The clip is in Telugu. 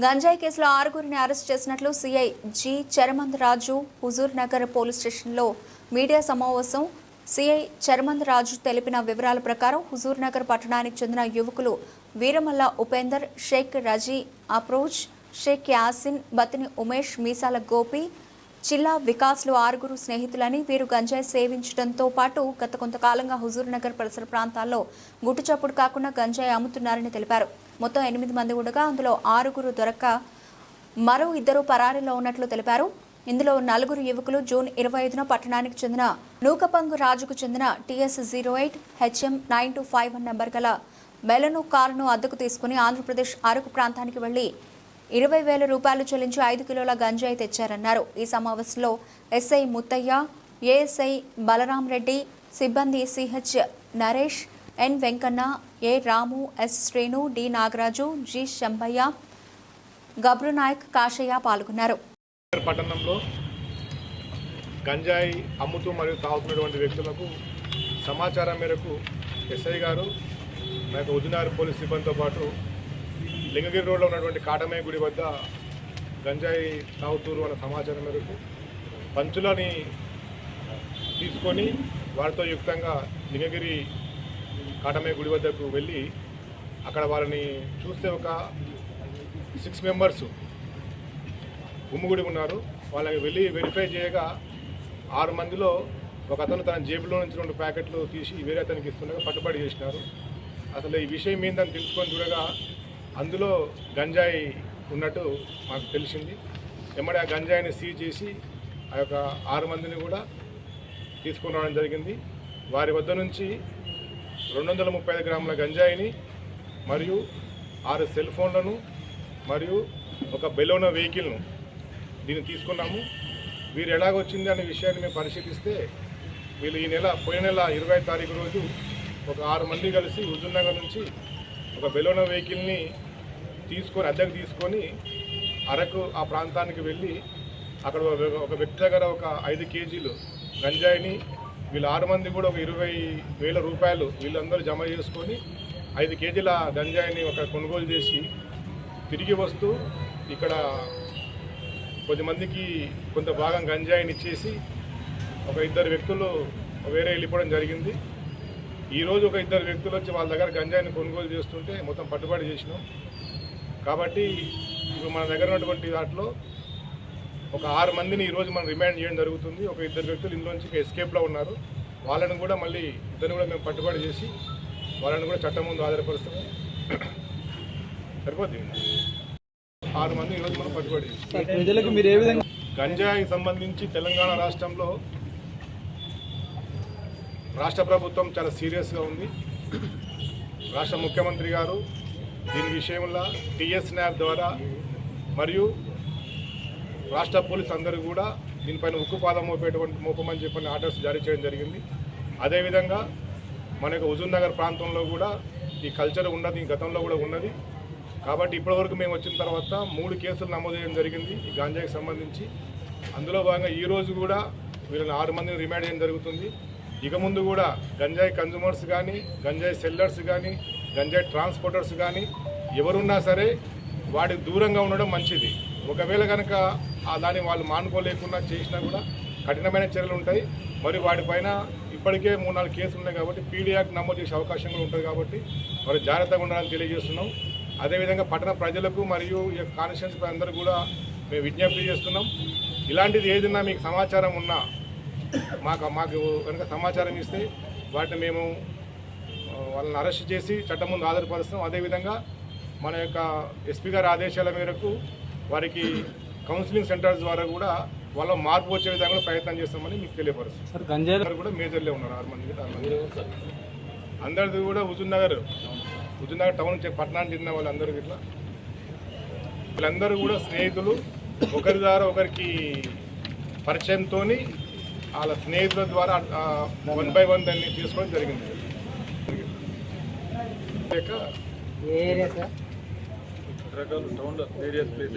గంజాయి కేసులో 6గురిని అరెస్ట్ చేసినట్లు CI G Charamandaraju Huzur Nagar police స్టేషన్లో మీడియా సమావేశం. సిఐ చరమందరాజు తెలిపిన వివరాల ప్రకారం హుజూర్ నగర్ పట్టణానికి చెందిన యువకులు వీరమల్ల ఉపేందర్, షేక్ రజీ అప్రోజ్, షేక్ యాసిన్, బతిని ఉమేష్, మీసాల గోపి, చిల్లా వికాస్లు 6గురు స్నేహితులని. వీరు గంజాయి సేవించడంతో పాటు గత కొంతకాలంగా హుజూర్ నగర్ పరిసర ప్రాంతాల్లో గుట్టుచప్పుడు కాకుండా గంజాయి అమ్ముతున్నారని తెలిపారు. మొత్తం 8 మంది ఉండగా అందులో 6గురు దొరక్క మరో 2 పరారీలో ఉన్నట్లు తెలిపారు. ఇందులో 4 యువకులు జూన్ 25న పట్టణానికి చెందిన నూకపంగు రాజుకు చెందిన TS-08 HM 9251 నెంబర్ గల బెలెనో కారును అద్దెకు తీసుకుని ఆంధ్రప్రదేశ్ అరకు ప్రాంతానికి వెళ్లి 20,000 రూపాయలు చెల్లించి 5 కిలోల గంజాయి తెచ్చారన్నారు. ఈ సమావేశంలో ఎస్ఐ ముత్తయ్య, ఏఎస్ఐ బలరాం రెడ్డి, సిబ్బంది CH Naresh, N Venkanna, A Ramu, S Srinu, D Nagaraju, G Shambhaiah, Gabru Nayak, Kashaiah పాల్గొన్నారు. పట్టణంలో గంజాయి అమ్ముతూ మరియు తాగుతున్నటువంటి వ్యక్తులకు సమాచారం మేరకు ఎస్ఐ గారు మనకు ఉదినార్ పోలీస్ సిబ్బందితో పాటు లింగగిరి రోడ్లో ఉన్నటువంటి కాటమయ్య గుడి వద్ద గంజాయి తాగుతూరు అన్న సమాచారం మేరకు పంచులని తీసుకొని వారితో యుక్తంగా లింగగిరి కాటమయ్య గుడి వద్దకు వెళ్ళి అక్కడ వారిని చూస్తే ఒక 6 మెంబర్స్ గుమ్ముగుడి ఉన్నారు. వాళ్ళని వెళ్ళి వెరిఫై చేయగా 6 మందిలో ఒక అతను తన జేబులో నుంచి 2 ప్యాకెట్లు తీసి వేరే అతనికి ఇస్తుండగా పట్టుబడి చేసినారు. అసలు ఈ విషయం ఏందని తెలుసుకొని చూడగా అందులో గంజాయి ఉన్నట్టు మాకు తెలిసింది. ఎమ్మడే ఆ గంజాయిని సీజ్ చేసి ఆ యొక్క 6 మందిని కూడా తీసుకొని రావడం జరిగింది. వారి వద్ద నుంచి 235 గ్రాముల గంజాయిని మరియు 6 సెల్ ఫోన్లను మరియు ఒక బెలోనో వెహికల్ను దీన్ని తీసుకున్నాము. వీరు ఎలాగొచ్చింది అనే విషయాన్ని మేము పరిశీలిస్తే వీళ్ళు పోయిన నెల 20వ తారీఖు రోజు ఒక 6 మంది కలిసి హుజూర్నగర్ నుంచి ఒక బెలోనో వెహికల్ని అద్దెకు తీసుకొని అరకు ఆ ప్రాంతానికి వెళ్ళి అక్కడ ఒక వ్యక్తి దగ్గర ఒక 5 కేజీలు గంజాయిని వీళ్ళు 6 మంది కూడా ఒక 20,000 రూపాయలు వీళ్ళందరూ జమ చేసుకొని 5 కేజీల గంజాయిని ఒక కొనుగోలు చేసి తిరిగి వస్తూ ఇక్కడ కొద్దిమందికి కొంత భాగం గంజాయిని ఇచ్చేసి ఒక 2 వ్యక్తులు వేరే వెళ్ళిపోవడం జరిగింది. ఈరోజు ఒక 2 వ్యక్తులు వచ్చి వాళ్ళ దగ్గర గంజాయిని కొనుగోలు చేస్తుంటే మొత్తం పట్టుబడి చేసినాం. కాబట్టి ఇప్పుడు మన దగ్గర ఉన్నటువంటి వాటిలో ఒక 6 మందిని ఈరోజు మనం రిమాండ్ చేయడం జరుగుతుంది. ఒక 2 వ్యక్తులు ఇందులోంచి ఎస్కేప్లో ఉన్నారు. వాళ్ళని కూడా మళ్ళీ ఇద్దరిని కూడా మేము పట్టుబడి చేసి వాళ్ళని కూడా చట్టం ముందు హాజరుపరుస్తాము. సరిపోతుంది. 6 మంది ఈరోజు మనం పట్టుబడి ప్రజలకు మీరు ఏ విధంగా గంజాయికి సంబంధించి తెలంగాణ రాష్ట్రంలో రాష్ట్ర ప్రభుత్వం చాలా సీరియస్గా ఉంది. రాష్ట్ర ముఖ్యమంత్రి గారు దీని విషయంలో TS న్యాప్ ద్వారా మరియు రాష్ట్ర పోలీసు అందరూ కూడా దీనిపైన ఉక్కుపాదం మోపమని చెప్పిన ఆర్డర్స్ జారీ చేయడం జరిగింది. అదేవిధంగా మనకు హుజూర్ నగర్ ప్రాంతంలో కూడా ఈ కల్చర్ ఉన్నది, గతంలో కూడా ఉన్నది. కాబట్టి ఇప్పటివరకు మేము వచ్చిన తర్వాత 3 కేసులు నమోదు చేయడం జరిగింది ఈ గాంజాయికి సంబంధించి. అందులో భాగంగా ఈరోజు కూడా వీళ్ళని 6 మందిని రిమాండ్ చేయడం జరుగుతుంది. ఇక ముందు కూడా గంజాయి కన్జ్యూమర్స్ కానీ, గంజాయి సెల్లర్స్ కానీ, గంజాయి ట్రాన్స్పోర్టర్స్ కానీ ఎవరున్నా సరే వాటికి దూరంగా ఉండడం మంచిది. ఒకవేళ కనుక దాన్ని వాళ్ళు మానుకోలేకుండా చేసినా కూడా కఠినమైన చర్యలు ఉంటాయి. మరి వాటిపైన ఇప్పటికే 3-4 కేసులు ఉన్నాయి కాబట్టి PD యాక్ట్ నమోదు చేసే అవకాశం కూడా ఉంటుంది. కాబట్టి మరి జాగ్రత్తగా ఉండాలని తెలియజేస్తున్నాం. అదేవిధంగా పట్టణ ప్రజలకు మరియు ఈ కాన్స్టిట్యుయెన్సీ అందరూ కూడా మేము విజ్ఞప్తి చేస్తున్నాం. ఇలాంటిది ఏదైనా మీకు సమాచారం ఉన్నా మాకు కనుక సమాచారం ఇస్తే వాటిని మేము వాళ్ళని అరెస్ట్ చేసి చట్టం ముందు హాజరుపరుస్తాం. అదేవిధంగా మన యొక్క SP గారి ఆదేశాల మేరకు వారికి కౌన్సిలింగ్ సెంటర్స్ ద్వారా కూడా వాళ్ళ మార్పు వచ్చే విధంగా ప్రయత్నం చేస్తామని మీకు తెలియపరుస్తాం. సార్ గంజాయి కూడా మేజర్లే ఉన్నారు 6 మంది. అందరిది కూడా హుజూర్ నగర్ టౌన్ పట్టణానికి చెందిన వాళ్ళందరూ ఇట్లా వీళ్ళందరూ కూడా స్నేహితులు. ఒకరి ద్వారా ఒకరికి పరిచయంతో వాళ్ళ స్నేహితుల ద్వారా 1 by 1 దాన్ని తీసుకోవడం జరిగింది. రకరకాల టౌన్లో ఏరియాస్ ప్లేసెస్